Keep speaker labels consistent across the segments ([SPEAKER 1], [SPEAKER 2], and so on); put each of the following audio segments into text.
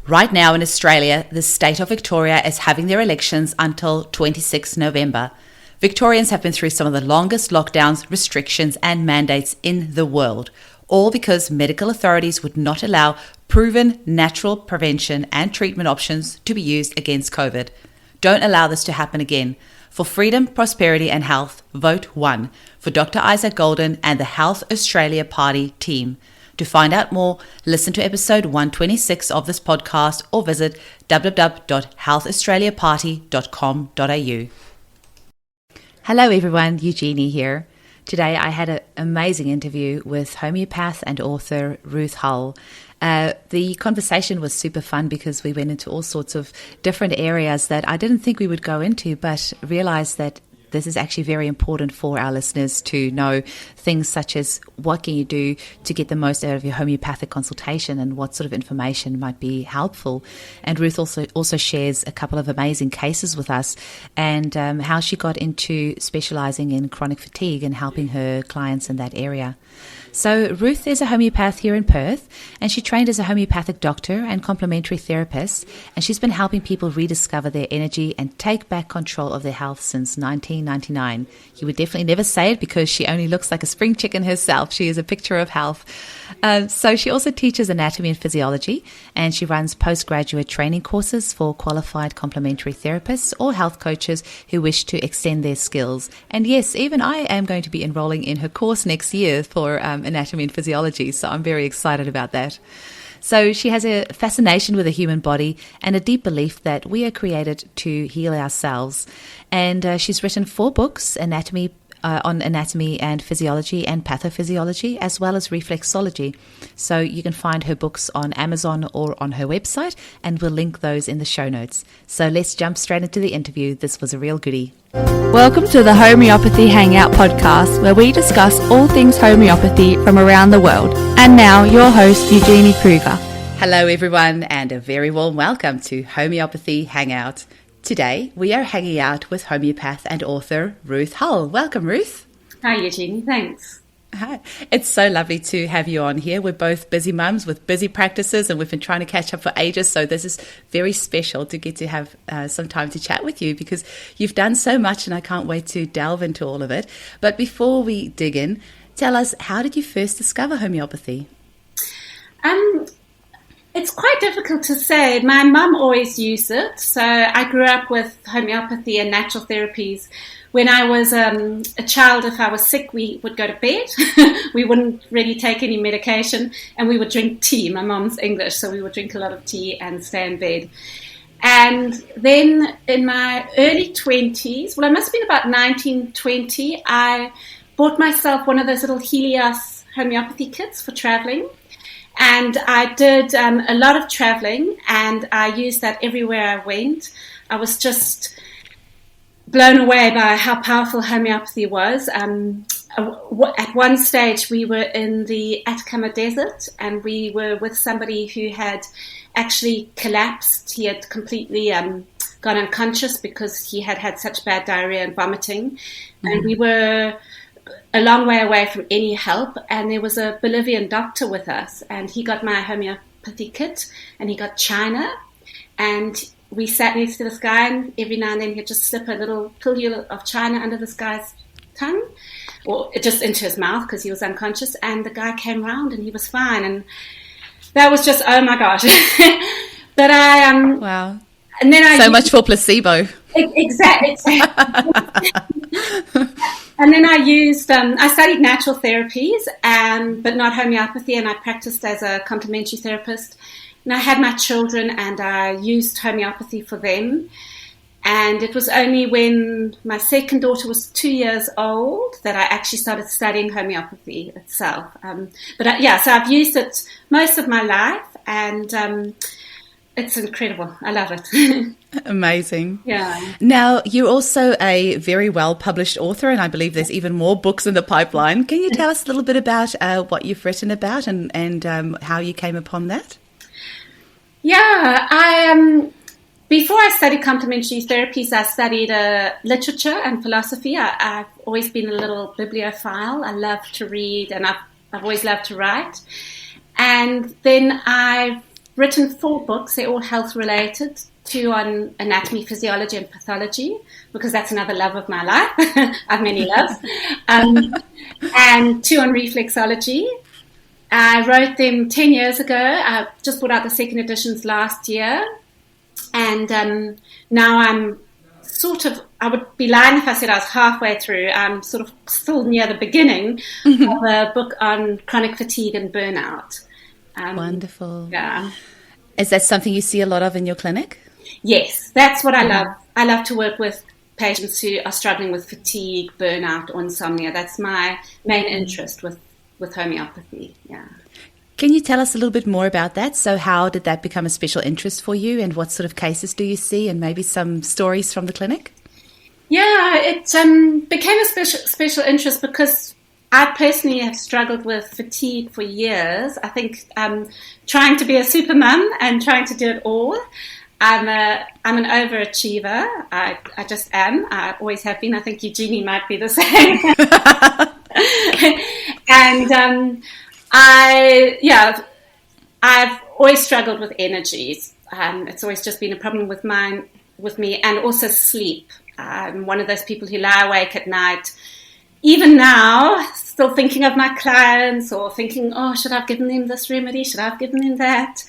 [SPEAKER 1] Right now in Australia, the state of Victoria is having their elections until 26 November. Victorians have been through some of the longest lockdowns, restrictions and mandates in the world, all because medical authorities would not allow proven natural prevention and treatment options to be used against COVID. Don't allow this to happen again. For freedom, prosperity and health, vote 1 for Dr. Isaac Golden and the Health Australia Party team. To find out more, listen to episode 126 of this podcast or visit www.healthaustraliaparty.com.au. Hello everyone, Eugenie here. Today I had an amazing interview with homeopath and author Ruth Hull. The conversation was super fun because we went into all sorts of different areas that I didn't think we would go into, but realized that this is actually very important for our listeners to know things such as what can you do to get the most out of your homeopathic consultation and what sort of information might be helpful. And Ruth also shares a couple of amazing cases with us and how she got into specializing in chronic fatigue and helping her clients in that area. So Ruth is a homeopath here in Perth, and she trained as a homeopathic doctor and complementary therapist, and she's been helping people rediscover their energy and take back control of their health since 1999. You would definitely never say it because she only looks like a spring chicken herself. She is a picture of health. So she also teaches anatomy and physiology, and she runs postgraduate training courses for qualified complementary therapists or health coaches who wish to extend their skills. And yes, even I am going to be enrolling in her course next year for anatomy and physiology, so I'm very excited about that. So she has a fascination with the human body and a deep belief that we are created to heal ourselves. And she's written 4 books, on anatomy and physiology and pathophysiology, as well as reflexology. So you can find her books on Amazon or on her website, and we'll link those in the show notes. So let's jump straight into the interview. This was a real goodie.
[SPEAKER 2] Welcome to the Homeopathy Hangout podcast, where we discuss all things homeopathy from around the world. And now, your host, Eugenie Kruger.
[SPEAKER 1] Hello everyone, and a very warm welcome to Homeopathy Hangout. Today, we are hanging out with homeopath and author Ruth Hull. Welcome, Ruth.
[SPEAKER 3] Hi, Eugenie. Thanks.
[SPEAKER 1] Hi. It's so lovely to have you on here. We're both busy mums with busy practices, and we've been trying to catch up for ages. So this is very special to get to have some time to chat with you because you've done so much, and I can't wait to delve into all of it. But before we dig in, tell us, how did you first discover homeopathy?
[SPEAKER 3] It's quite difficult to say. My mum always used it. So I grew up with homeopathy and natural therapies. When I was a child, if I was sick, we would go to bed. We wouldn't really take any medication, and we would drink tea. My mum's English, so we would drink a lot of tea and stay in bed. And then in my early 20s, well, I must have been about 19, 20, I bought myself one of those little Helios homeopathy kits for traveling. And I did a lot of traveling, and I used that everywhere I went. I was just blown away by how powerful homeopathy was. At one stage, we were in the Atacama Desert, and we were with somebody who had actually collapsed. He had completely gone unconscious because he had had such bad diarrhea and vomiting. Mm-hmm. And we were a long way away from any help, and there was a Bolivian doctor with us, and he got my homeopathy kit, and he got china, and we sat next to this guy, and every now and then he'd just slip a little pilule of china under this guy's tongue, or just into his mouth because he was unconscious, and the guy came round and he was fine, and that was just, oh my gosh. But
[SPEAKER 1] wow.
[SPEAKER 3] And then
[SPEAKER 1] much for placebo.
[SPEAKER 3] Exactly. And then I studied natural therapies, but not homeopathy, and I practiced as a complementary therapist. And I had my children, and I used homeopathy for them. And it was only when my second daughter was 2 years old that I actually started studying homeopathy itself. So I've used it most of my life, and it's incredible. I love it.
[SPEAKER 1] Amazing.
[SPEAKER 3] Yeah.
[SPEAKER 1] Now, you're also a very well-published author, and I believe there's even more books in the pipeline. Can you tell us a little bit about what you've written about and how you came upon that?
[SPEAKER 3] Yeah, before I studied complementary therapies, I studied literature and philosophy. I've always been a little bibliophile. I love to read, and I've always loved to write. And then I've written 4 books. They're all health related. 2 on anatomy, physiology, and pathology, because that's another love of my life. I have many loves. And 2 on reflexology. I wrote them 10 years ago. I just brought out the second editions last year. And now I'm sort of, I would be lying if I said I was halfway through. I'm sort of still near the beginning of a book on chronic fatigue and burnout.
[SPEAKER 1] Wonderful.
[SPEAKER 3] Yeah.
[SPEAKER 1] Is that something you see a lot of in your clinic?
[SPEAKER 3] Yes, that's what I love. I love to work with patients who are struggling with fatigue, burnout, or insomnia. That's my main interest with homeopathy. Yeah.
[SPEAKER 1] Can you tell us a little bit more about that? So how did that become a special interest for you, and what sort of cases do you see, and maybe some stories from the clinic?
[SPEAKER 3] Yeah, it became a special interest because I personally have struggled with fatigue for years. I think trying to be a super mum and trying to do it all. I'm an overachiever. I just am. I always have been. I think Eugenie might be the same. And I've always struggled with energies. It's always just been a problem with me, and also sleep. I'm one of those people who lie awake at night. Even now, still thinking of my clients, or thinking, oh, should I have given them this remedy? Should I have given them that?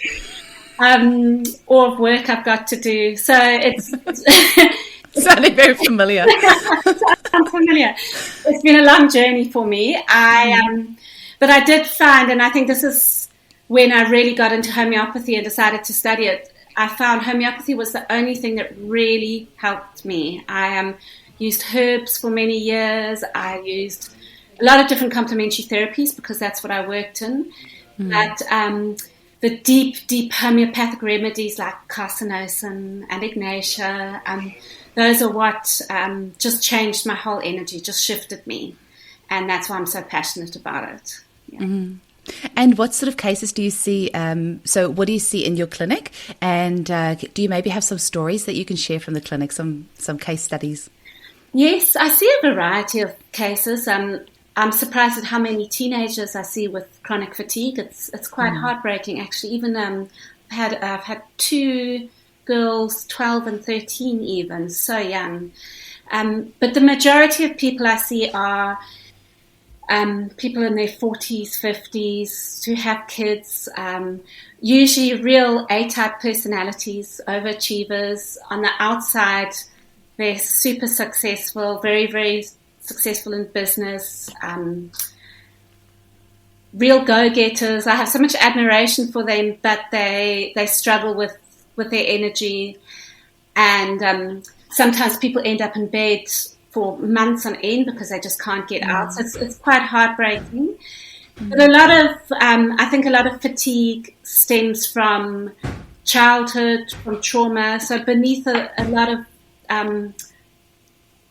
[SPEAKER 3] Or of work I've got to do. So it's
[SPEAKER 1] sounding very familiar.
[SPEAKER 3] I'm familiar. It's been a long journey for me. But I did find, and I think this is when I really got into homeopathy and decided to study it, I found homeopathy was the only thing that really helped me. I used herbs for many years. I used a lot of different complementary therapies because that's what I worked in. But the deep homeopathic remedies like carcinosin and ignatia, those are what just changed my whole energy, just shifted me. And that's why I'm so passionate about it. Yeah.
[SPEAKER 1] Mm-hmm. And what sort of cases do you see? So what do you see in your clinic? And do you maybe have some stories that you can share from the clinic, some case studies?
[SPEAKER 3] Yes, I see a variety of cases. I'm surprised at how many teenagers I see with chronic fatigue. It's quite heartbreaking, actually. Even I've had 2 girls, 12 and 13 even, so young. But the majority of people I see are people in their 40s, 50s who have kids, usually real A-type personalities, overachievers. On the outside, they're super successful, very, very successful in business, real go-getters. I have so much admiration for them, but they struggle with their energy. And sometimes people end up in bed for months on end because they just can't get out. So it's quite heartbreaking. But I think a lot of fatigue stems from childhood, from trauma. So beneath a lot of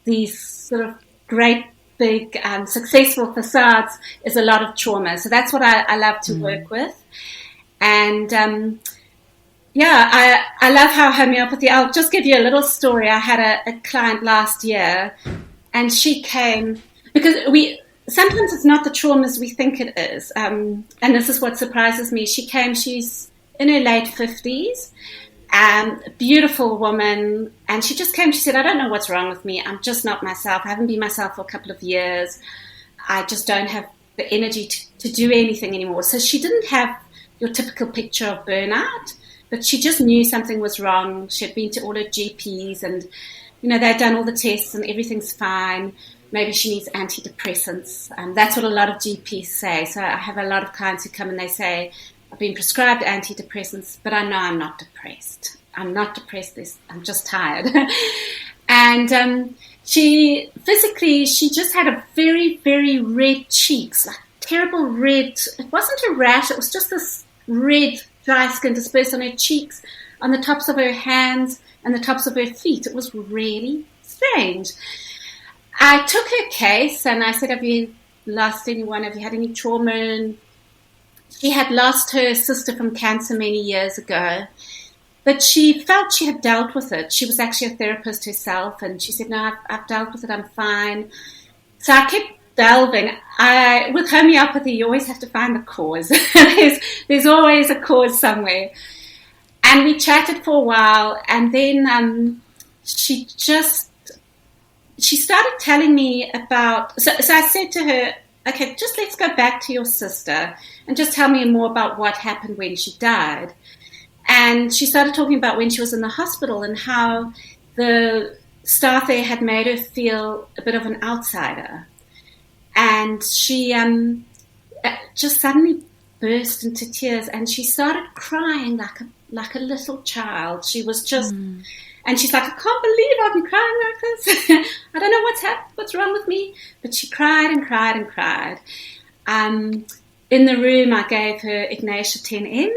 [SPEAKER 3] these sort of great, big, successful facades is a lot of trauma. So that's what I love to work with. And I love how homeopathy, I'll just give you a little story. I had a client last year, and she came because sometimes it's not the traumas we think it is. And this is what surprises me. She came, she's in her late 50s, a beautiful woman, and she just came, she said, I don't know what's wrong with me. I'm just not myself. I haven't been myself for a couple of years. I just don't have the energy to do anything anymore. So she didn't have your typical picture of burnout, but she just knew something was wrong. She had been to all her GPs and, they'd done all the tests and everything's fine. Maybe she needs antidepressants. That's what a lot of GPs say. So I have a lot of clients who come and they say, I've been prescribed antidepressants, but I know I'm not depressed. I'm not depressed. I'm just tired. And she just had a very, very red cheeks, like terrible red. It wasn't a rash. It was just this red dry skin dispersed on her cheeks, on the tops of her hands and the tops of her feet. It was really strange. I took her case and I said, have you lost anyone? Have you had any trauma? And she had lost her sister from cancer many years ago, but she felt she had dealt with it. She was actually a therapist herself, and she said, no, I've dealt with it, I'm fine. So I kept delving. With homeopathy, you always have to find the cause. There's always a cause somewhere. And we chatted for a while, and then she started telling me about, so I said to her, okay, just let's go back to your sister and just tell me more about what happened when she died. And she started talking about when she was in the hospital and how the staff there had made her feel a bit of an outsider. And she just suddenly burst into tears, and she started crying like a little child. She was just, and she's like, I can't believe I've been crying like this. I don't know what's wrong with me. But she cried and cried and cried. In the room, I gave her Ignatia 10N,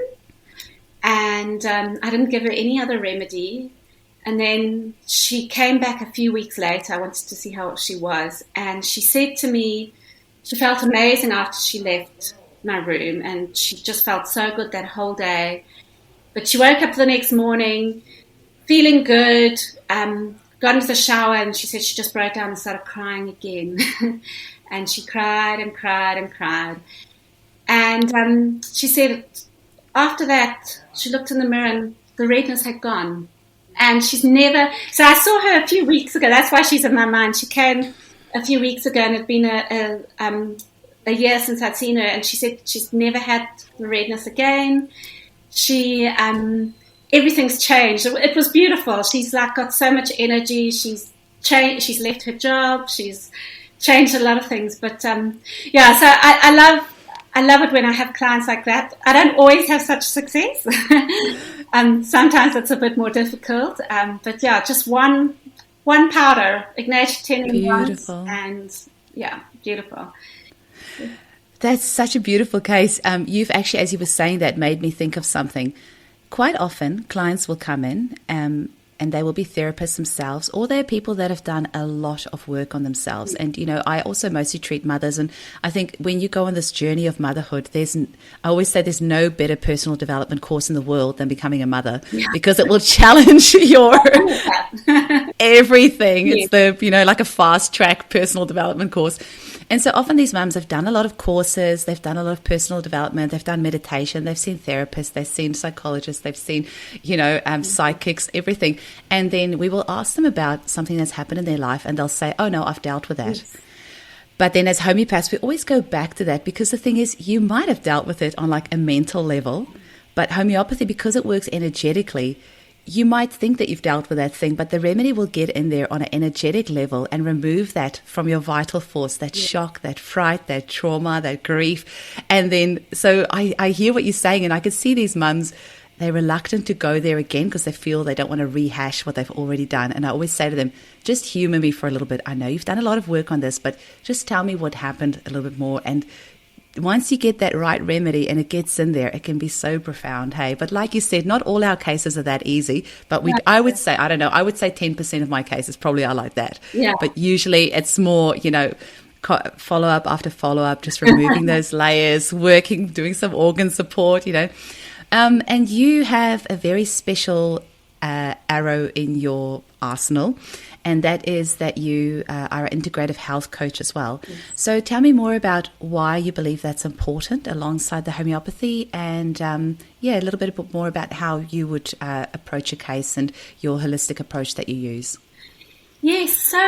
[SPEAKER 3] and I didn't give her any other remedy. And then she came back a few weeks later. I wanted to see how she was. And she said to me, she felt amazing after she left my room, and she just felt so good that whole day. But she woke up the next morning feeling good, got into the shower, and she said she just broke down and started crying again. And she cried and cried and cried. And she said after that, she looked in the mirror and the redness had gone. And she's never, so I saw her a few weeks ago. That's why she's in my mind. She came a few weeks ago, and it'd been a year since I'd seen her, and she said she's never had the redness again. She, everything's changed. It was beautiful. She's like got so much energy. She's changed. She's left her job. She's changed a lot of things. But yeah, so I love it when I have clients like that. I don't always have such success. Sometimes it's a bit more difficult. But yeah, just one powder, Ignatia 10 in once, and yeah, beautiful.
[SPEAKER 1] That's such a beautiful case. You've actually, as you were saying that, made me think of something. Quite often, clients will come in and they will be therapists themselves, or they're people that have done a lot of work on themselves. And, you know, I also mostly treat mothers. And I think when you go on this journey of motherhood, I always say there's no better personal development course in the world than becoming a mother, because it will challenge your everything. Yes. It's like a fast track personal development course. And so often these mums have done a lot of courses, they've done a lot of personal development, they've done meditation, they've seen therapists, they've seen psychologists, they've seen, psychics, everything. And then we will ask them about something that's happened in their life, and they'll say, oh no, I've dealt with that. Yes. But then as homeopaths, we always go back to that, because the thing is, you might have dealt with it on like a mental level, but homeopathy, because it works energetically, you might think that you've dealt with that thing, but the remedy will get in there on an energetic level and remove that from your vital force, that shock, that fright, that trauma, that grief. And then, so I hear what you're saying, and I can see these mums, they're reluctant to go there again because they feel they don't want to rehash what they've already done. And I always say to them, just humor me for a little bit. I know you've done a lot of work on this, but just tell me what happened a little bit more. And once you get that right remedy and it gets in there, it can be so profound, hey? But like you said, not all our cases are that easy. But I would say 10% of my cases probably are like that. Yeah. But usually it's more, follow-up after follow-up, just removing those layers, doing some organ support, And you have a very special arrow in your arsenal, and that is that you are an integrative health coach as well. Yes. So tell me more about why you believe that's important alongside the homeopathy, and a little bit more about how you would approach a case and your holistic approach that you use.
[SPEAKER 3] Yes, so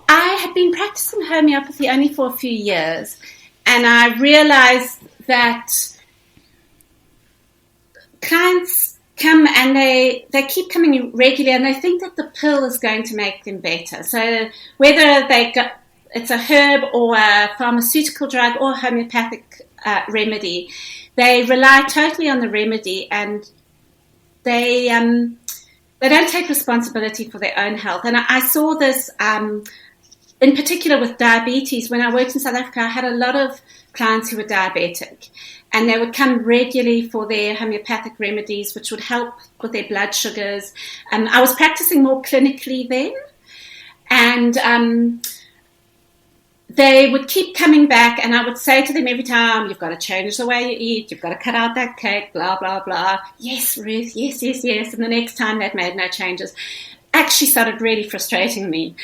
[SPEAKER 3] I had been practicing homeopathy only for a few years, and I realized that clients come and they keep coming in regularly, and they think that the pill is going to make them better. So whether it's a herb or a pharmaceutical drug or a homeopathic remedy, they rely totally on the remedy, and they don't take responsibility for their own health. And I saw this in particular with diabetes. When I worked in South Africa, I had a lot of clients who were diabetic, and they would come regularly for their homeopathic remedies, which would help with their blood sugars. I was practicing more clinically then, and they would keep coming back, and I would say to them every time, you've got to change the way you eat, you've got to cut out that cake, blah, blah, blah. Yes, Ruth, yes, yes, yes. And the next time they'd made no changes. Actually started really frustrating me.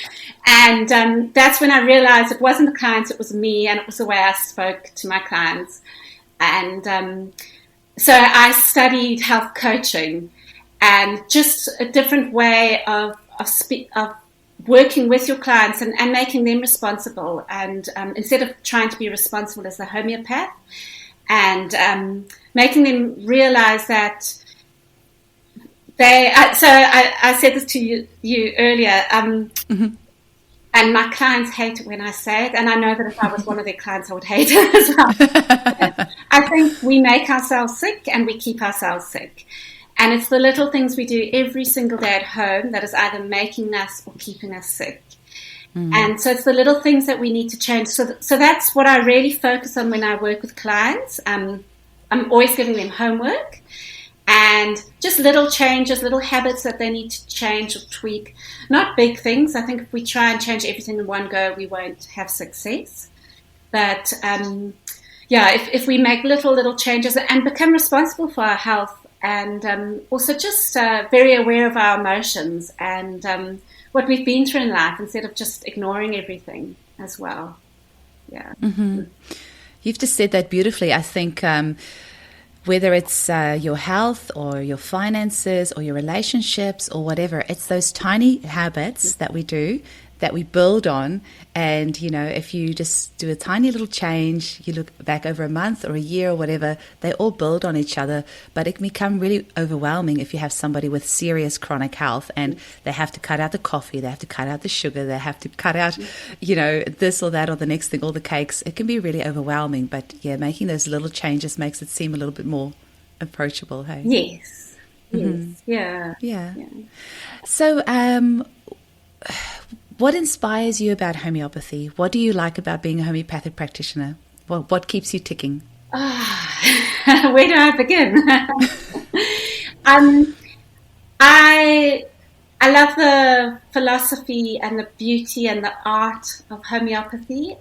[SPEAKER 3] And that's when I realized it wasn't the clients, it was me, and it was the way I spoke to my clients. And So I studied health coaching, and just a different way of working with your clients and making them responsible. And instead of trying to be responsible as the homeopath, and making them realize that I said this to you earlier, and my clients hate it when I say it, and I know that if I was one of their clients, I would hate it as well. I think we make ourselves sick and we keep ourselves sick. And it's the little things we do every single day at home that is either making us or keeping us sick. And so it's the little things that we need to change. So that's what I really focus on when I work with clients. I'm always giving them homework and just little changes, little habits that they need to change or tweak. Not big things. I think if we try and change everything in one go, we won't have success. But if we make little changes and become responsible for our health, and also just very aware of our emotions and what we've been through in life, instead of just ignoring everything as well. Yeah.
[SPEAKER 1] You've just said that beautifully. I think whether it's your health or your finances or your relationships or whatever, it's those tiny habits that we do, that we build on. And, if you just do a tiny little change, you look back over a month or a year or whatever, they all build on each other. But it can become really overwhelming if you have somebody with serious chronic health and they have to cut out the coffee, they have to cut out the sugar, they have to cut out, this or that or the next thing, all the cakes. It can be really overwhelming. But yeah, making those little changes makes it seem a little bit more approachable. Hey?
[SPEAKER 3] Yes. Yes. Yeah.
[SPEAKER 1] So, what inspires you about homeopathy? What do you like about being a homeopathic practitioner? What keeps you ticking?
[SPEAKER 3] Where do I begin? I love the philosophy and the beauty and the art of homeopathy.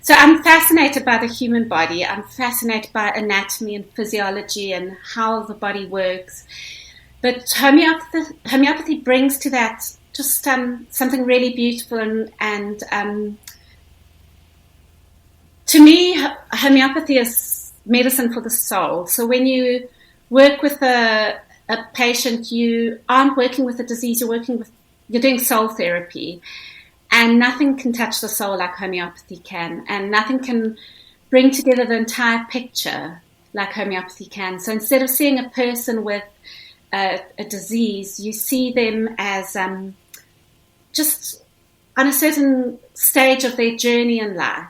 [SPEAKER 3] So I'm fascinated by the human body. I'm fascinated by anatomy and physiology and how the body works. But homeopathy brings to that just something really beautiful, and to me, homeopathy is medicine for the soul. So when you work with a patient, you aren't working with a disease, you're doing soul therapy, and nothing can touch the soul like homeopathy can, and nothing can bring together the entire picture like homeopathy can. So instead of seeing a person with a disease, you see them as just on a certain stage of their journey in life.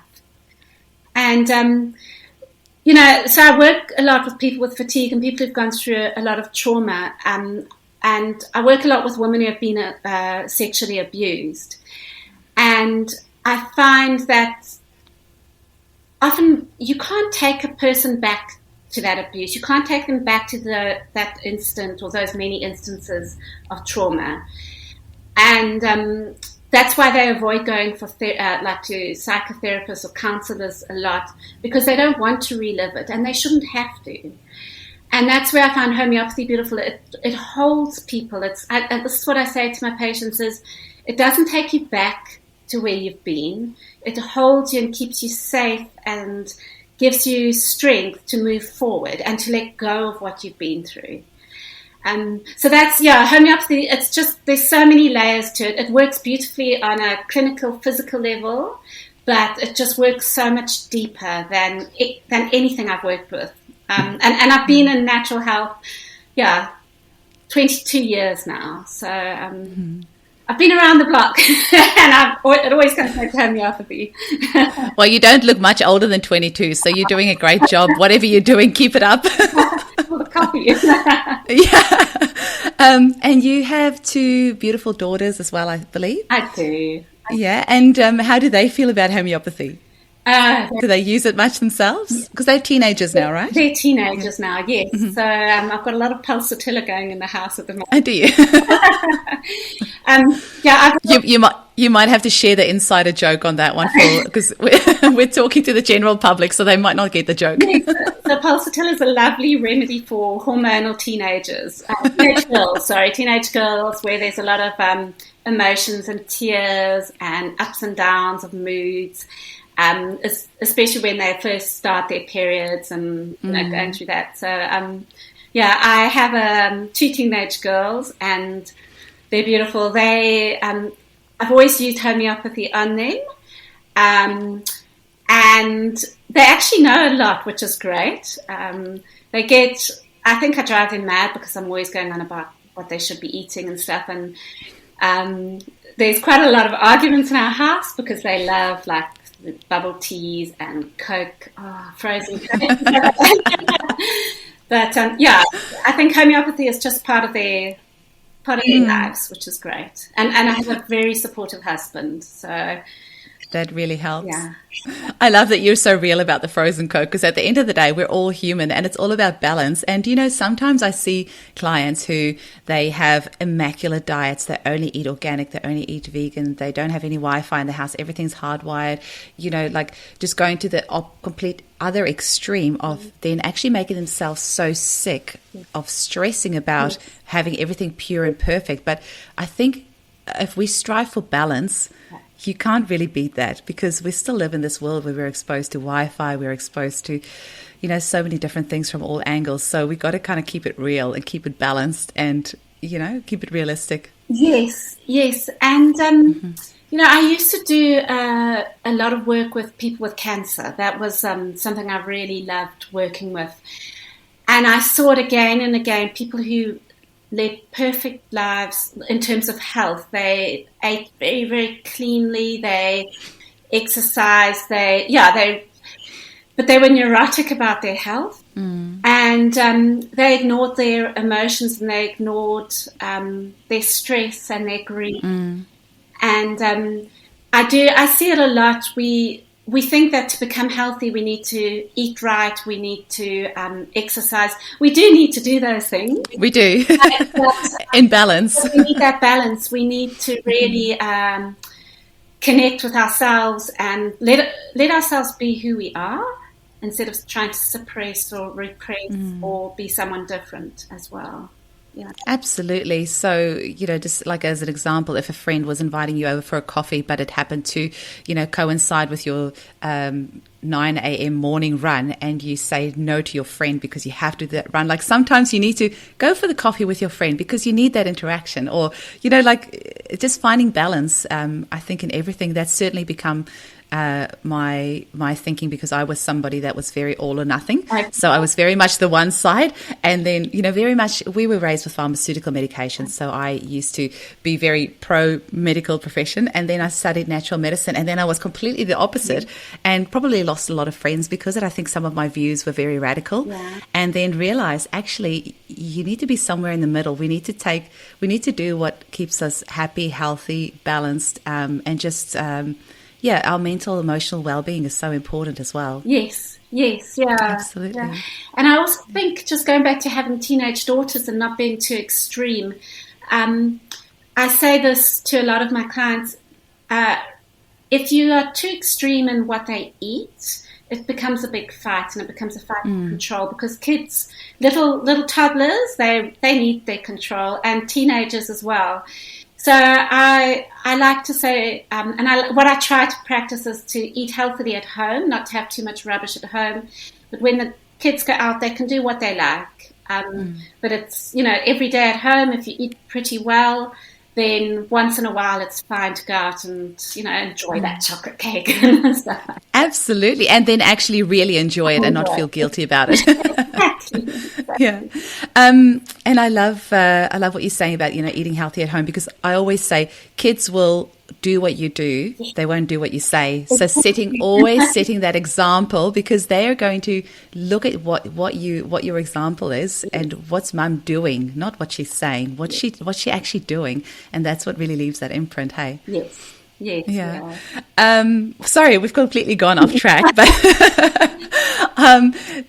[SPEAKER 3] And, so I work a lot with people with fatigue and people who've gone through a lot of trauma. And I work a lot with women who have been sexually abused. And I find that often you can't take a person back to that abuse. You can't take them back to that instant or those many instances of trauma. And that's why they avoid going to psychotherapists or counselors a lot, because they don't want to relive it, and they shouldn't have to. And that's where I find homeopathy beautiful. It holds people. And this is what I say to my patients is, it doesn't take you back to where you've been. It holds you and keeps you safe and gives you strength to move forward and to let go of what you've been through. So that's, homeopathy, it's just, there's so many layers to it. It works beautifully on a clinical, physical level, but it just works so much deeper than anything I've worked with. And I've been in natural health, 22 years now. So I've been around the block, and it always comes back to homeopathy.
[SPEAKER 1] Well, you don't look much older than 22, so you're doing a great job. Whatever you're doing, keep it up.
[SPEAKER 3] For the coffee.
[SPEAKER 1] Yeah. And you have 2 beautiful daughters as well, I believe.
[SPEAKER 3] I do.
[SPEAKER 1] Yeah. And how do they feel about homeopathy? Do they use it much themselves? Because they're teenagers now, right?
[SPEAKER 3] They're teenagers now, yes. Mm-hmm. So I've got a lot of pulsatilla going in the house at the moment.
[SPEAKER 1] Oh, do you? You might have to share the insider joke on that one, because we're talking to the general public, so they might not get the joke.
[SPEAKER 3] Yes, the pulsatilla is a lovely remedy for hormonal teenagers. Teenage girls, where there's a lot of emotions and tears and ups and downs of moods. especially when they first start their periods and going through that. So, I have 2 teenage girls, and they're beautiful. I've always used homeopathy on them, and they actually know a lot, which is great. I think I drive them mad because I'm always going on about what they should be eating and stuff, and there's quite a lot of arguments in our house because they love like bubble teas and Coke, frozen Coke. But I think homeopathy is just part of their lives, which is great. And I have a very supportive husband, so
[SPEAKER 1] that really helps.
[SPEAKER 3] Yeah.
[SPEAKER 1] I love that you're so real about the frozen Coke, because at the end of the day, we're all human and it's all about balance. And, sometimes I see clients who they have immaculate diets. They only eat organic. They only eat vegan. They don't have any Wi-Fi in the house. Everything's hardwired, like just going to the complete other extreme of then actually making themselves so sick of stressing about having everything pure and perfect. But I think if we strive for balance, you can't really beat that, because we still live in this world where we're exposed to Wi-Fi, we're exposed to, so many different things from all angles. So we got to kind of keep it real and keep it balanced and, keep it realistic.
[SPEAKER 3] Yes. And, I used to do a lot of work with people with cancer. That was something I really loved working with. And I saw it again and again, people who led perfect lives in terms of health. They ate very, very cleanly. They exercised. But they were neurotic about their health, and they ignored their emotions, and they ignored their stress and their grief. And I see it a lot. We think that to become healthy, we need to eat right, we need to exercise. We do need to do those things.
[SPEAKER 1] We do. In balance.
[SPEAKER 3] We need that balance. We need to really connect with ourselves and let ourselves be who we are, instead of trying to suppress or repress or be someone different as well. Yeah.
[SPEAKER 1] Absolutely. So, just like as an example, if a friend was inviting you over for a coffee, but it happened to, coincide with your 9 a.m. morning run, and you say no to your friend because you have to do that run. Like sometimes you need to go for the coffee with your friend because you need that interaction, or, just finding balance. I think in everything that's certainly become my thinking, because I was somebody that was very all or nothing. So I was very much the one side, and then very much we were raised with pharmaceutical medication, so I used to be very pro medical profession, and then I studied natural medicine, and then I was completely the opposite, and probably lost a lot of friends because I think some of my views were very radical, and then realized actually you need to be somewhere in the middle. We need to do what keeps us happy, healthy, balanced, and just our mental, emotional well-being is so important as well.
[SPEAKER 3] Yes, yeah.
[SPEAKER 1] Absolutely.
[SPEAKER 3] Yeah. And I also think, just going back to having teenage daughters and not being too extreme, I say this to a lot of my clients, if you are too extreme in what they eat, it becomes a big fight, and it becomes a fight for control, because kids, little toddlers, they need their control, and teenagers as well. So I like to say, what I try to practice is to eat healthily at home, not to have too much rubbish at home. But when the kids go out, they can do what they like. But it's, every day at home, if you eat pretty well, then once in a while it's fine to go out and, enjoy that chocolate cake and stuff.
[SPEAKER 1] Absolutely. And then actually really enjoy it and not feel guilty about it.
[SPEAKER 3] Exactly.
[SPEAKER 1] Yeah. And I love what you're saying about, eating healthy at home, because I always say kids will do what you do. They won't do what you say. So always setting that example, because they are going to look at what your example is, and what's mum doing, not what she's saying, what's she actually doing. And that's what really leaves that imprint. Hey.
[SPEAKER 3] Yes.
[SPEAKER 1] Yeah. Sorry, we've completely gone off track, but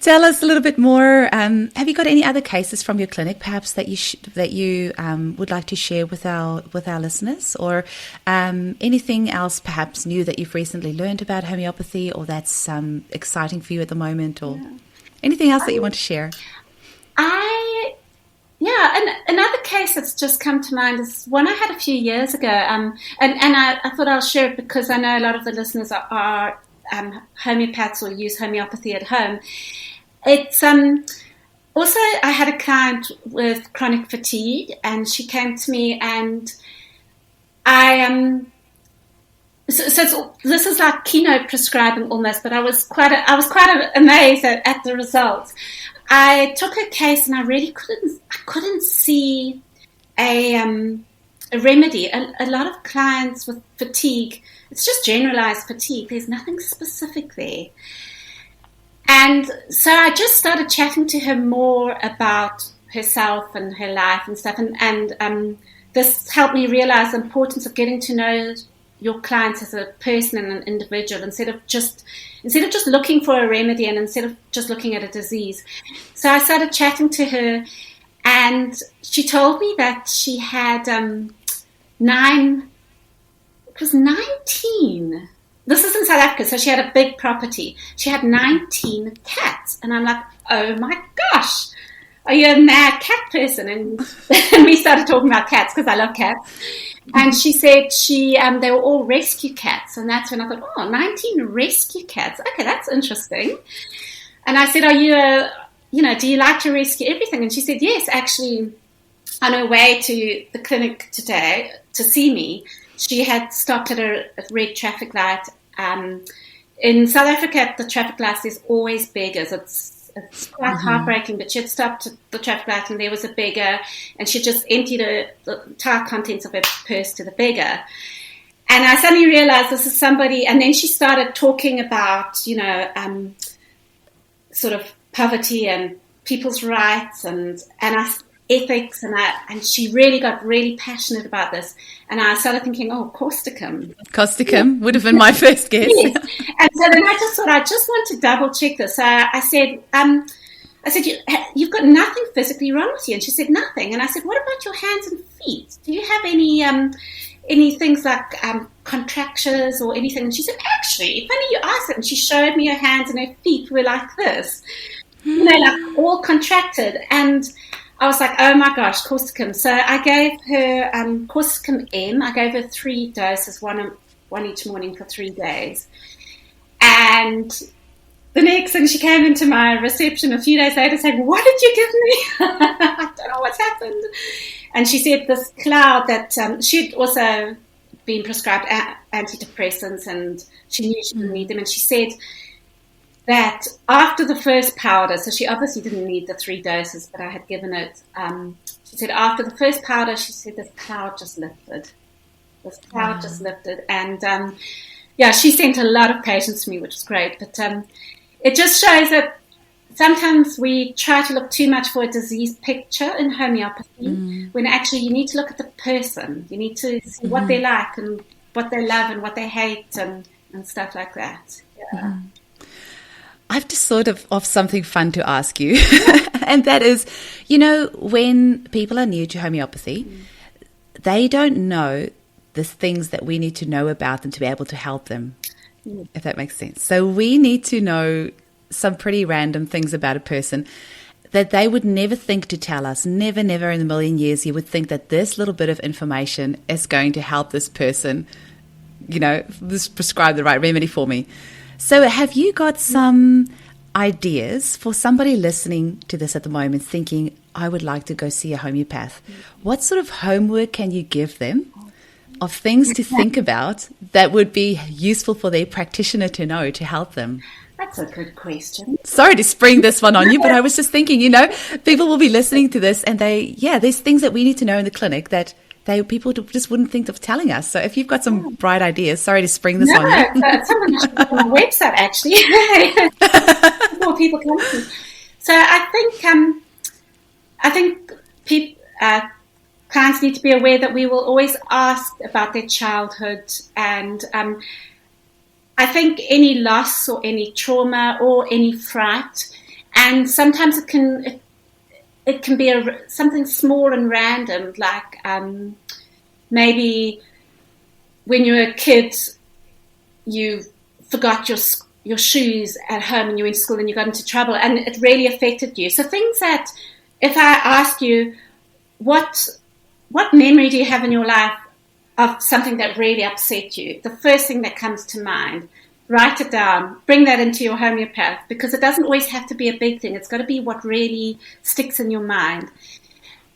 [SPEAKER 1] tell us a little bit more. Have you got any other cases from your clinic, perhaps, that you would like to share with our listeners, or anything else perhaps new that you've recently learned about homeopathy, or that's exciting for you at the moment, or anything else that you want to share?
[SPEAKER 3] And another case that's just come to mind is one I had a few years ago, and I thought I'll share it because I know a lot of the listeners are homeopaths or use homeopathy at home. It's also, I had a client with chronic fatigue, and she came to me, and I so this is like keynote prescribing almost, but I was quite amazed at the results. I took her case, and I really couldn't see a remedy. A lot of clients with fatigue, it's just generalized fatigue. There's nothing specific there. And so I just started chatting to her more about herself and her life and stuff. And this helped me realize the importance of getting to know your clients as a person and an individual instead of just looking for a remedy and instead of just looking at a disease. So I started chatting to her, and she told me that she had 19. This is in South Africa, so she had a big property. She had 19 cats. And I'm like, oh my gosh, are you a mad cat person? And we started talking about cats because I love cats. And she said they were all rescue cats. And that's when I thought, 19 rescue cats. Okay, that's interesting. And I said, do you like to rescue everything? And she said, yes, actually, on her way to the clinic today to see me, she had stopped at a red traffic light. In South Africa, at the traffic lights, there's always beggars. It's quite heartbreaking, but she had stopped at the traffic light, and there was a beggar, and she just emptied the entire contents of her purse to the beggar. And I suddenly realized this is somebody, and then she started talking about, sort of poverty and people's rights and ethics, and she really got really passionate about this. And I started thinking, causticum.
[SPEAKER 1] Causticum would have been my first guess.
[SPEAKER 3] Yes. And so then I just thought, I just want to double check this. So I said, you've got nothing physically wrong with you. And she said, nothing. And I said, what about your hands and feet? Do you have any things like contractures or anything? And she said, actually, funny you asked it. And she showed me her hands and her feet were like this, like all contracted. And I was like, oh my gosh, causticum. So I gave her causticum M. I gave her 3 doses, one each morning for 3 days. And the next thing, she came into my reception a few days later saying, what did you give me? I don't know what's happened. And she said this cloud that she'd also been prescribed antidepressants, and she knew she didn't need them. And she said that after the first powder, so she obviously didn't need the 3 doses, but I had given it. She said after the first powder, she said this cloud just lifted. And she sent a lot of patients to me, which was great. But it just shows that sometimes we try to look too much for a disease picture in homeopathy, when actually you need to look at the person. You need to see what they like and what they love and what they hate and stuff like that. Yeah.
[SPEAKER 1] I've just thought of something fun to ask you, and that is, when people are new to homeopathy, they don't know the things that we need to know about them to be able to help them, if that makes sense. So we need to know some pretty random things about a person that they would never think to tell us. Never in a million years you would think that this little bit of information is going to help this person, prescribe the right remedy for me. So have you got some ideas for somebody listening to this at the moment thinking, I would like to go see a homeopath? What sort of homework can you give them of things to think about that would be useful for their practitioner to know to help them?
[SPEAKER 3] That's a good question.
[SPEAKER 1] Sorry to spring this one on you, but I was just thinking, people will be listening to this and there's things that we need to know in the clinic that people just wouldn't think of telling us. So if you've got some bright ideas, sorry to spring this on you.
[SPEAKER 3] No, someone should put on my website, actually. More people come to. So I think people, clients need to be aware that we will always ask about their childhood, and I think any loss or any trauma or any fright, and sometimes it can be something small and random, like maybe when you were a kid, you forgot your shoes at home and you went to school and you got into trouble and it really affected you. So things that, if I ask you, what memory do you have in your life of something that really upset you? The first thing that comes to mind write it down, bring that into your homeopath, because it doesn't always have to be a big thing. It's got to be what really sticks in your mind.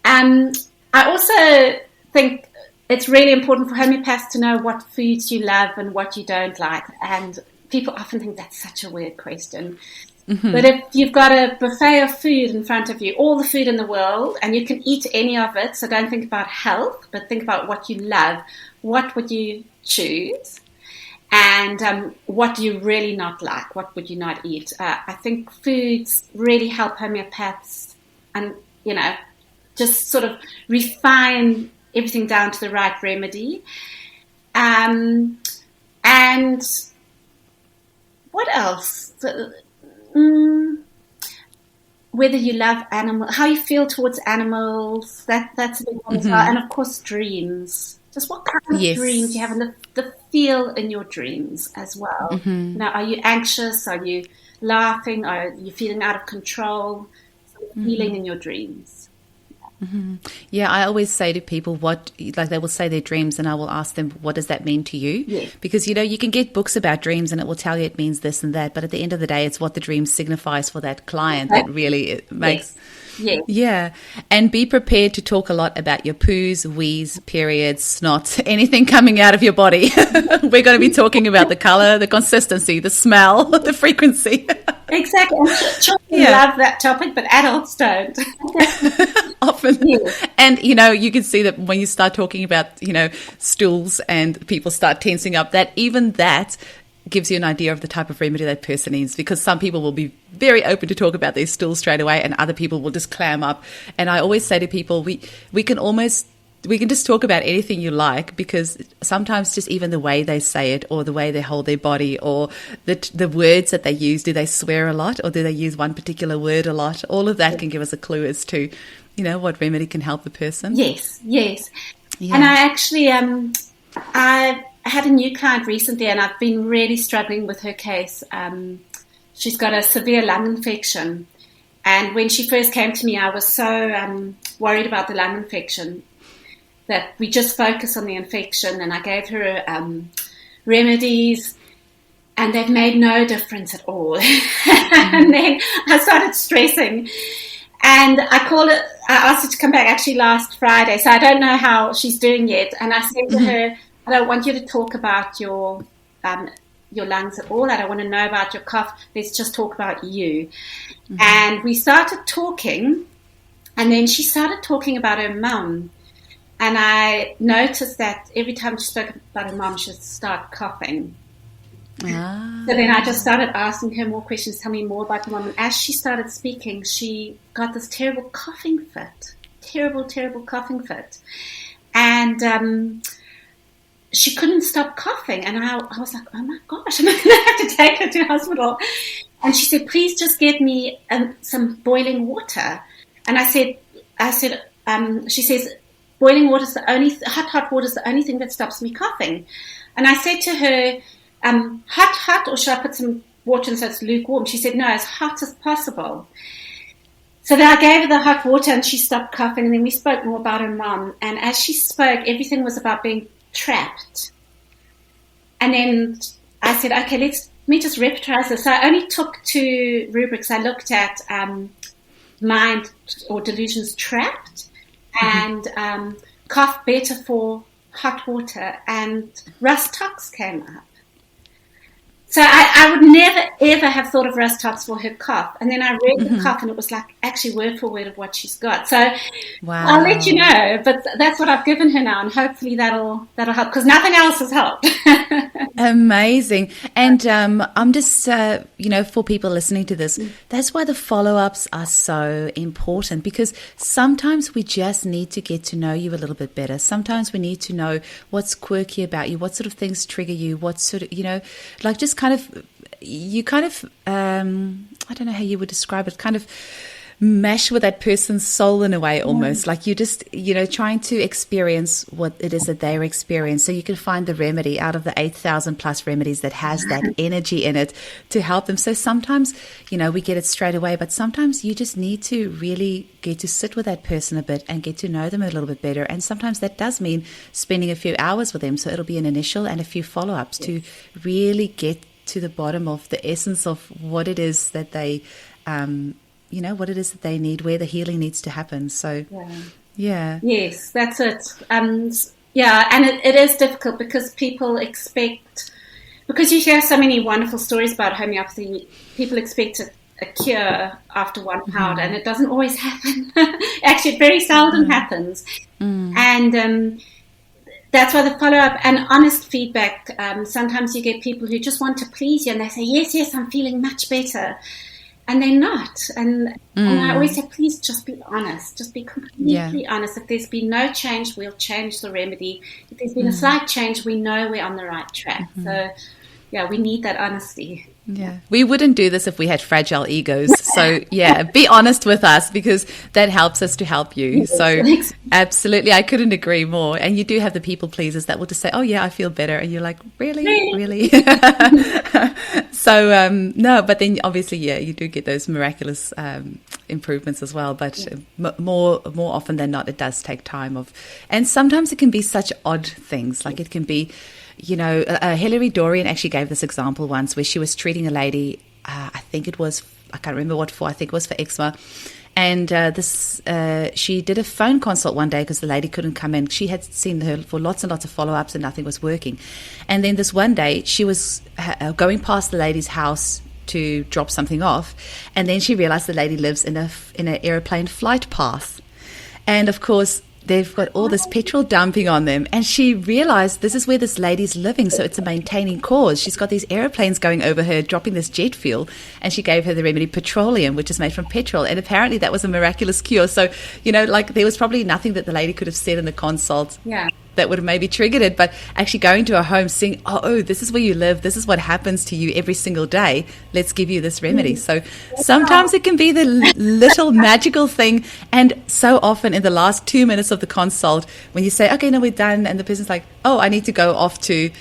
[SPEAKER 3] I also think it's really important for homeopaths to know what foods you love and what you don't like. And people often think that's such a weird question. Mm-hmm. But if you've got a buffet of food in front of you, all the food in the world, and you can eat any of it, so don't think about health, but think about what you love, what would you choose? And what do you really not like? What would you not eat? I think foods really help homeopaths and, just sort of refine everything down to the right remedy. And what else? Whether you love animals, how you feel towards animals, that's a big one as well. And of course, dreams. Just what kind of dreams do you have, and the feel in your dreams as well. Mm-hmm. Now, are you anxious? Are you laughing? Are you feeling out of control? Feeling in your dreams.
[SPEAKER 1] Mm-hmm. Yeah, I always say to people they will say their dreams, and I will ask them, what does that mean to you? Yeah. Because, you can get books about dreams and it will tell you it means this and that, but at the end of the day, it's what the dream signifies for that client that really makes... Yeah. And be prepared to talk a lot about your poos, wheeze, periods, snots, anything coming out of your body. We're going to be talking about the color, the consistency, the smell, the frequency.
[SPEAKER 3] Exactly. Children love that topic, but adults don't.
[SPEAKER 1] Often. Yeah. And, you can see that when you start talking about, stools and people start tensing up, that even that gives you an idea of the type of remedy that person needs, because some people will be very open to talk about their stools straight away and other people will just clam up. And I always say to people, we can just talk about anything you like, because sometimes just even the way they say it or the way they hold their body or the words that they use, do they swear a lot or do they use one particular word a lot? All of that can give us a clue as to, what remedy can help the person.
[SPEAKER 3] Yes. Yeah. And I actually, I had a new client recently and I've been really struggling with her case. She's got a severe lung infection. And when she first came to me, I was so worried about the lung infection that we just focus on the infection, and I gave her remedies and they've made no difference at all. And then I started stressing and I asked her to come back actually last Friday, so I don't know how she's doing yet. And I said to her, I don't want you to talk about your lungs at all. I don't want to know about your cough. Let's just talk about you. Mm-hmm. And we started talking, and then she started talking about her mum. And I noticed that every time she spoke about her mum, she would start coughing. Ah. So then I just started asking her more questions, tell me more about her mum. And as she started speaking, she got this terrible coughing fit. Terrible coughing fit. And she couldn't stop coughing. And I was like, oh my gosh, am I going to have to take her to hospital? And she said, please just get me some boiling water. And she says, boiling water is hot water is the only thing that stops me coughing. And I said to her, hot, or should I put some water in so it's lukewarm? She said, no, as hot as possible. So then I gave her the hot water and she stopped coughing, and then we spoke more about her mum. And as she spoke, everything was about being trapped. And then I said, okay, let me just repertoire this. So I only took 2 rubrics. I looked at mind or delusions trapped and cough better for hot water, and rust tox came up. So I would never, ever have thought of rust tox for her cough. And then I read the cough, and it was like actually word for word of what she's got. So wow. I'll let you know. But that's what I've given her now, and hopefully that'll help, because nothing else has helped.
[SPEAKER 1] Amazing. And I'm just, for people listening to this, that's why the follow-ups are so important, because sometimes we just need to get to know you a little bit better. Sometimes we need to know what's quirky about you, what sort of things trigger you, what sort of, like just I don't know how you would describe it, kind of mesh with that person's soul in a way, almost like you just, trying to experience what it is that they're experiencing, so you can find the remedy out of the 8,000 plus remedies that has that energy in it to help them. So sometimes, we get it straight away, but sometimes you just need to really get to sit with that person a bit and get to know them a little bit better. And sometimes that does mean spending a few hours with them. So it'll be an initial and a few follow-ups to really get to the bottom of the essence of what it is that they, what it is that they need, where the healing needs to happen. So, yeah.
[SPEAKER 3] Yes, that's it. And it is difficult because people expect, because you hear so many wonderful stories about homeopathy, people expect a cure after one powder, and it doesn't always happen. Actually, it very seldom happens. And that's why the follow-up and honest feedback, sometimes you get people who just want to please you, and they say, yes, I'm feeling much better. And they're not. And I always say, please just be honest. Just be completely honest. If there's been no change, we'll change the remedy. If there's been a slight change, we know we're on the right track. So, we need that honesty.
[SPEAKER 1] Yeah, we wouldn't do this if we had fragile egos. So, be honest with us, because that helps us to help you. So, absolutely, I couldn't agree more. And you do have the people pleasers that will just say, oh, yeah, I feel better. And you're like, really? So, no, but then obviously, you do get those miraculous improvements as well. But more often than not, it does take time and sometimes it can be such odd things. Like it can be, Hilary Dorian actually gave this example once where she was treating a lady, I can't remember what for, I think it was for eczema. And she did a phone consult one day because the lady couldn't come in. She had seen her for lots and lots of follow-ups and nothing was working. And then this one day she was going past the lady's house to drop something off. And then she realized the lady lives in an airplane flight path. And of course, they've got all this petrol dumping on them. And she realized this is where this lady's living. So it's a maintaining cause. She's got these airplanes going over her, dropping this jet fuel. And she gave her the remedy petroleum, which is made from petrol. And apparently that was a miraculous cure. So, there was probably nothing that the lady could have said in the consult that would have maybe triggered it. But actually going to a home, seeing, this is where you live. This is what happens to you every single day. Let's give you this remedy. So sometimes it can be the little magical thing. And so often in the last 2 minutes of the consult, when you say, okay, no, we're done. And the person's like, oh, I need to go off to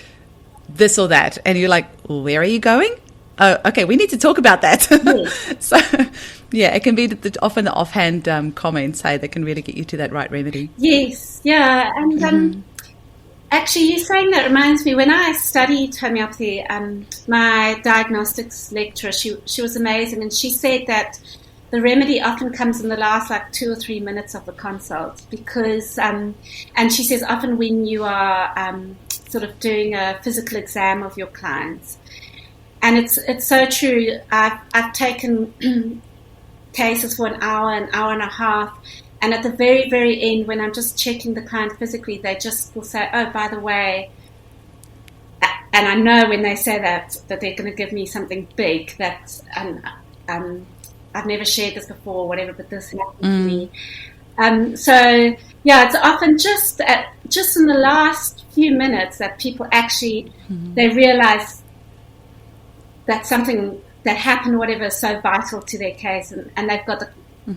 [SPEAKER 1] this or that. And you're like, where are you going? Oh, okay, we need to talk about that. So, it can be often the offhand comments, that can really get you to that right remedy.
[SPEAKER 3] Yes, and actually, you saying that reminds me, when I studied homeopathy, my diagnostics lecturer, she was amazing, and she said that the remedy often comes in the last 2 or 3 minutes of the consult, because, and she says often when you are sort of doing a physical exam of your clients, and it's so true. I've taken cases for an hour and a half, and at the very, very end, when I'm just checking the client physically, they just will say, oh, by the way, and I know when they say that they're going to give me something big that I've never shared this before or whatever, but this happened to me. So it's often just in the last few minutes that people actually, they realize that something that happened, whatever, is so vital to their case, and they've got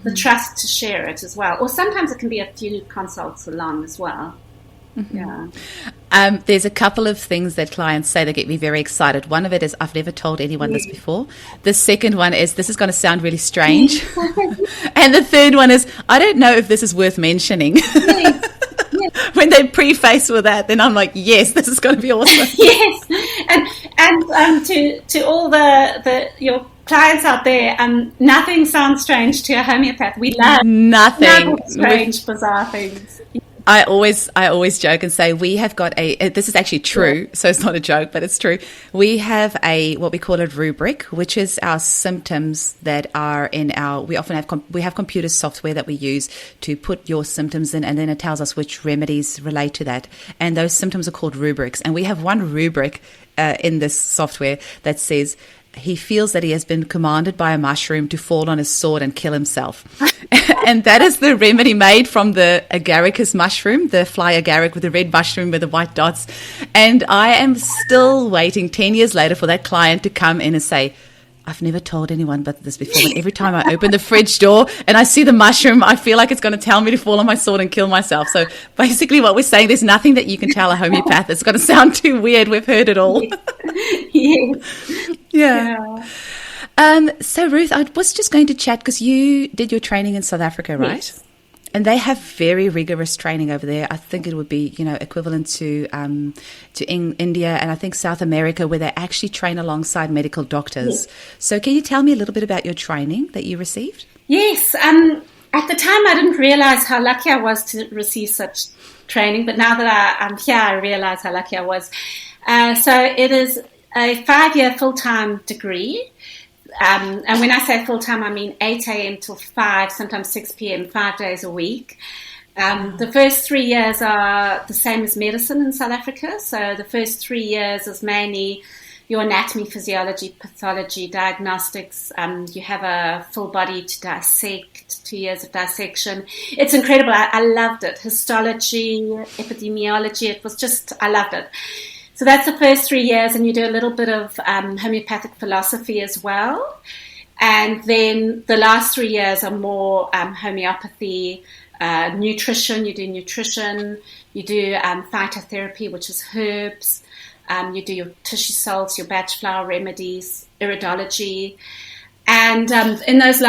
[SPEAKER 3] the trust to share it as well. Or sometimes it can be a few consults along as well.
[SPEAKER 1] There's a couple of things that clients say that get me very excited. One of it is, I've never told anyone this before. The second one is, this is going to sound really strange. And the third one is, I don't know if this is worth mentioning. When they preface with that, then I'm like, yes, this is going to be awesome.
[SPEAKER 3] Yes, and to all your clients out there, nothing sounds strange to a homeopath. We love
[SPEAKER 1] nothing
[SPEAKER 3] strange, bizarre things.
[SPEAKER 1] I always joke and say we have got this is actually true, so it's not a joke, but it's true. We have what we call a rubric, which is our symptoms that are in we have computer software that we use to put your symptoms in, and then it tells us which remedies relate to that. And those symptoms are called rubrics. And we have one rubric in this software that says, he feels that he has been commanded by a mushroom to fall on his sword and kill himself. And that is the remedy made from the agaricus mushroom, the fly agaric with the red mushroom with the white dots. And I am still waiting 10 years later for that client to come in and say, I've never told anyone about this before, but every time I open the fridge door and I see the mushroom, I feel like it's going to tell me to fall on my sword and kill myself. So basically what we're saying, there's nothing that you can tell a homeopath that's going to sound too weird. We've heard it all.
[SPEAKER 3] Yes.
[SPEAKER 1] Yeah. So Ruth, I was just going to chat because you did your training in South Africa, right?
[SPEAKER 3] Yes.
[SPEAKER 1] And they have very rigorous training over there. I think it would be, equivalent to India and I think South America, where they actually train alongside medical doctors. Yes. So can you tell me a little bit about your training that you received?
[SPEAKER 3] Yes. At the time, I didn't realize how lucky I was to receive such training, but now that I'm here, I realize how lucky I was. So it is a 5-year full-time degree. And when I say full-time, I mean 8 a.m. till 5, sometimes 6 p.m., 5 days a week. The first 3 years are the same as medicine in South Africa. So the first 3 years is mainly your anatomy, physiology, pathology, diagnostics. You have a full body to dissect, 2 years of dissection. It's incredible. I loved it. Histology, epidemiology, I loved it. So that's the first 3 years, and you do a little bit of homeopathic philosophy as well. And then the last 3 years are more homeopathy, nutrition. You do nutrition. You do phytotherapy, which is herbs. You do your tissue salts, your batch flower remedies, iridology. And in those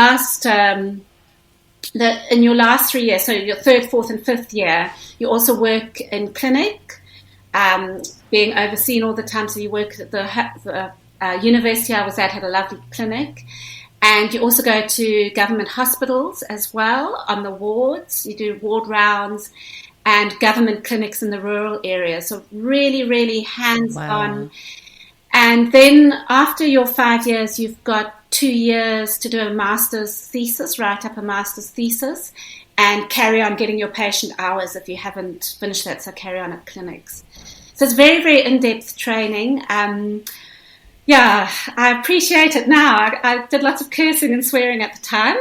[SPEAKER 3] in your last 3 years, so your third, fourth, and fifth year, you also work in clinic, being overseen all the time. So you work at the university I was at had a lovely clinic. And you also go to government hospitals as well on the wards. You do ward rounds and government clinics in the rural areas. So really, really hands-on. Wow. And then after your 5 years, you've got 2 years to do a master's thesis, write up a master's thesis, and carry on getting your patient hours if you haven't finished that, so carry on at clinics. So it's very, very in-depth training. Yeah, I appreciate it now. I did lots of cursing and swearing at the time,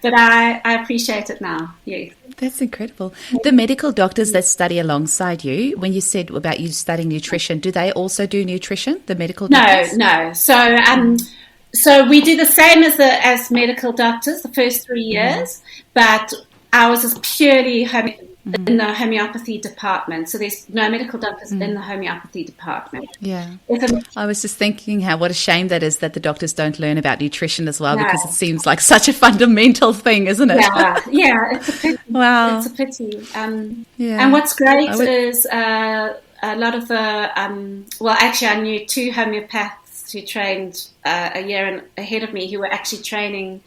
[SPEAKER 3] but I appreciate it now, yes.
[SPEAKER 1] That's incredible. The medical doctors that study alongside you, when you said about you studying nutrition, do they also do nutrition, the medical doctors?
[SPEAKER 3] No. So we do the same as medical doctors the first 3 years, but ours is purely in the homeopathy department. So there's no medical doctors in the homeopathy department.
[SPEAKER 1] Yeah. I was just thinking what a shame that is that the doctors don't learn about nutrition as well, because it seems like such a fundamental thing, isn't it?
[SPEAKER 3] Yeah, it's a pity. Wow. It's a pity. And what's great is a lot of the, actually I knew 2 homeopaths who trained a year ahead of me who were actually training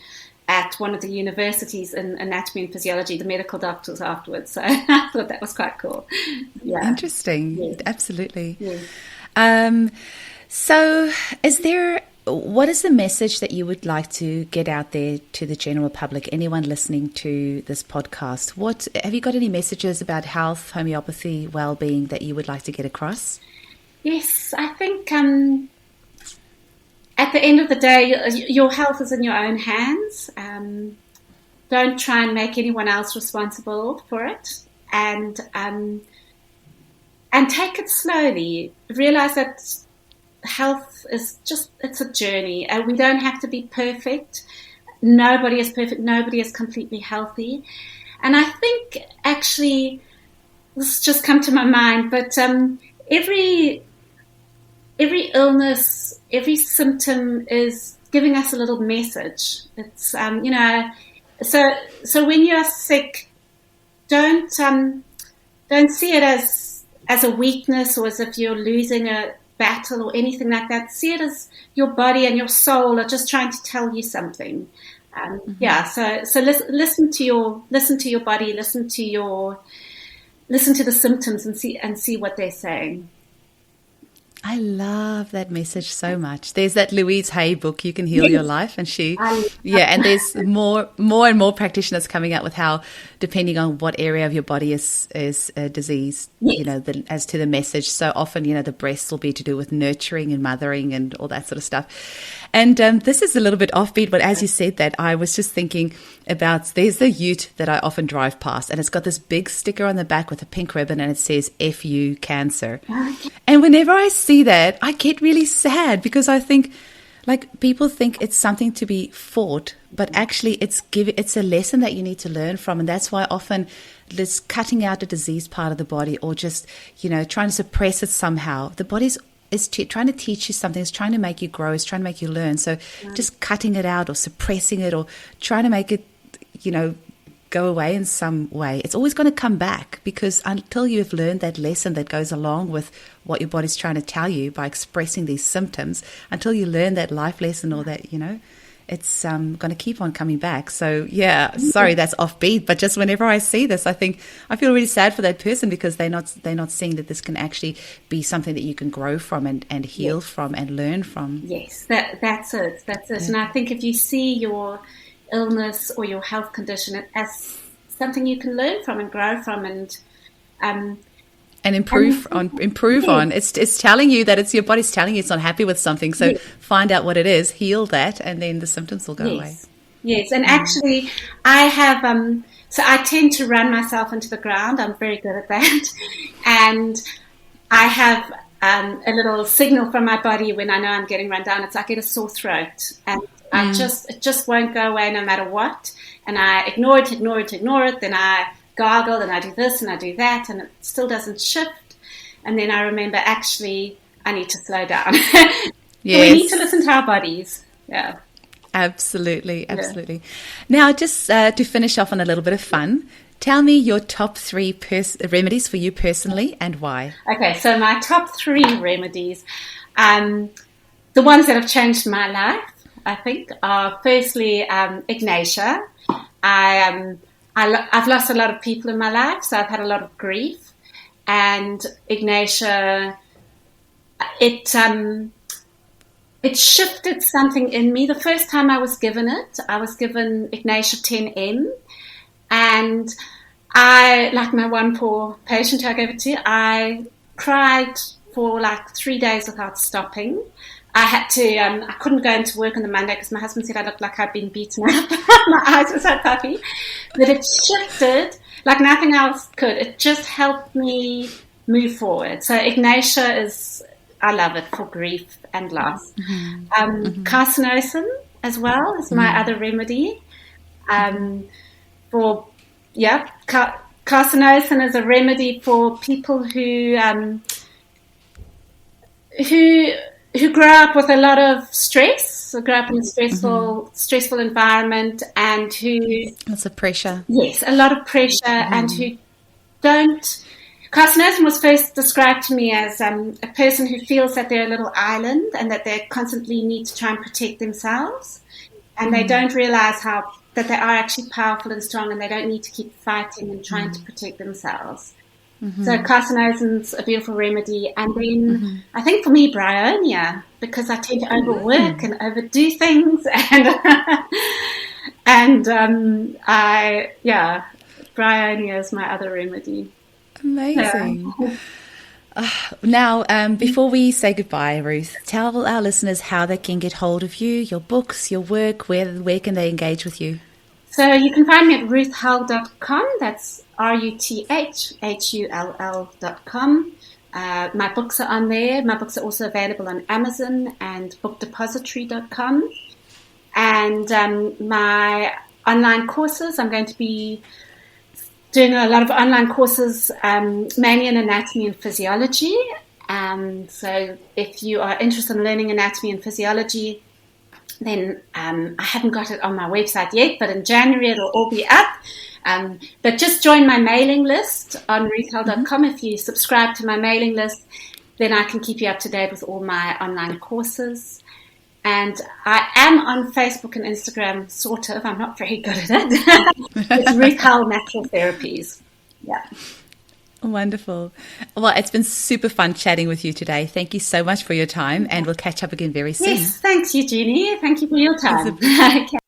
[SPEAKER 3] at one of the universities in anatomy and physiology, the medical doctors afterwards. So I thought that was quite cool. Yeah.
[SPEAKER 1] Interesting.
[SPEAKER 3] Yes.
[SPEAKER 1] Absolutely.
[SPEAKER 3] Yes.
[SPEAKER 1] So what is the message that you would like to get out there to the general public, anyone listening to this podcast? Have you got any messages about health, homeopathy, well-being that you would like to get across?
[SPEAKER 3] Yes, I think at the end of the day, your health is in your own hands. Don't try and make anyone else responsible for it, and take it slowly. Realize that health is it's a journey, and we don't have to be perfect. Nobody is perfect. Nobody is completely healthy. And I think actually this just come to my mind, but every illness, every symptom is giving us a little message. It's so when you're sick, don't see it as a weakness or as if you're losing a battle or anything like that. See it as your body and your soul are just trying to tell you something. So listen to your body, listen to the symptoms and see what they're saying.
[SPEAKER 1] I love that message so much. There's that Louise Hay book, You Can Heal Your Life, and and there's more and more practitioners coming out with how, depending on what area of your body is diseased, as to the message. So often, the breasts will be to do with nurturing and mothering and all that sort of stuff. And this is a little bit offbeat, but as you said that, I was just thinking about, there's the ute that I often drive past, and it's got this big sticker on the back with a pink ribbon, and it says "F-U cancer." And whenever I see that, I get really sad, because I think, people think it's something to be fought, but actually it's a lesson that you need to learn from. And that's why often this cutting out a diseased part of the body, or just, trying to suppress it somehow, the body's trying to teach you something. It's trying to make you grow. It's trying to make you learn. So just cutting it out or suppressing it or trying to make it, go away in some way, it's always going to come back, because until you've learned that lesson that goes along with what your body's trying to tell you by expressing these symptoms, until you learn that life lesson, or that, it's going to keep on coming back. So yeah, sorry, that's offbeat, but just whenever I see this, I feel really sad for that person, because they're not seeing that this can actually be something that you can grow from and heal from and learn from.
[SPEAKER 3] Yes, that's it. Yeah. And I think if you see your illness or your health condition as something you can learn from and grow from, and improve on. It's telling you that it's your body's telling you it's not happy with something. So find out what it is, heal that, and then the symptoms will go away. Yes, and actually I have, so I tend to run myself into the ground. I'm very good at that. And I have a little signal from my body when I know I'm getting run down. It's like I get a sore throat, and it just won't go away no matter what. And I ignore it. Then I gargle and I do this and I do that, and it still doesn't shift. And then I remember, actually, I need to slow down. Yes. We need to listen to our bodies. Yeah. Absolutely. Now, just to finish off on a little bit of fun, tell me your top 3 remedies for you personally, and why. Okay, so my top 3 remedies, the ones that have changed my life, I think, are firstly Ignatia. I've lost a lot of people in my life, so I've had a lot of grief, and Ignatia, it shifted something in me. The first time I was given Ignatia 10M, and I, like my one poor patient I gave it to, I cried for like 3 days without stopping. I had to, I couldn't go into work on the Monday because my husband said I looked like I'd been beaten up. My eyes were so puffy. But it shifted like nothing else could. It just helped me move forward. So Ignatia I love it for grief and loss. Carcinosin as well is my other remedy. Carcinosin is a remedy for people who grow up with a lot of stress, grow up in a stressful environment, and who... Lots of pressure. Yes, a lot of pressure, and who don't... Carcinosin was first described to me as a person who feels that they're a little island and that they constantly need to try and protect themselves, and they don't realize that they are actually powerful and strong, and they don't need to keep fighting and trying to protect themselves. So carcinosin's a beautiful remedy. And then I think for me, bryonia, because I tend to overwork and overdo things. And bryonia is my other remedy. Amazing. Now, before we say goodbye, Ruth, tell our listeners how they can get hold of you, your books, your work, where can they engage with you? So you can find me at ruthhull.com. That's ruthhull.com. My books are on there. My books are also available on Amazon and bookdepository.com. And my online courses, I'm going to be doing a lot of online courses, mainly in anatomy and physiology. So if you are interested in learning anatomy and physiology, then I haven't got it on my website yet, but in January it'll all be up. But just join my mailing list on ruthhull.com. If you subscribe to my mailing list, then I can keep you up to date with all my online courses. And I am on Facebook and Instagram, sort of. I'm not very good at it. It's Ruth Hull Natural Therapies. Yeah. Wonderful. Well, it's been super fun chatting with you today. Thank you so much for your time, and we'll catch up again very soon. Yes, thanks, Eugenie. Thank you for your time. Okay.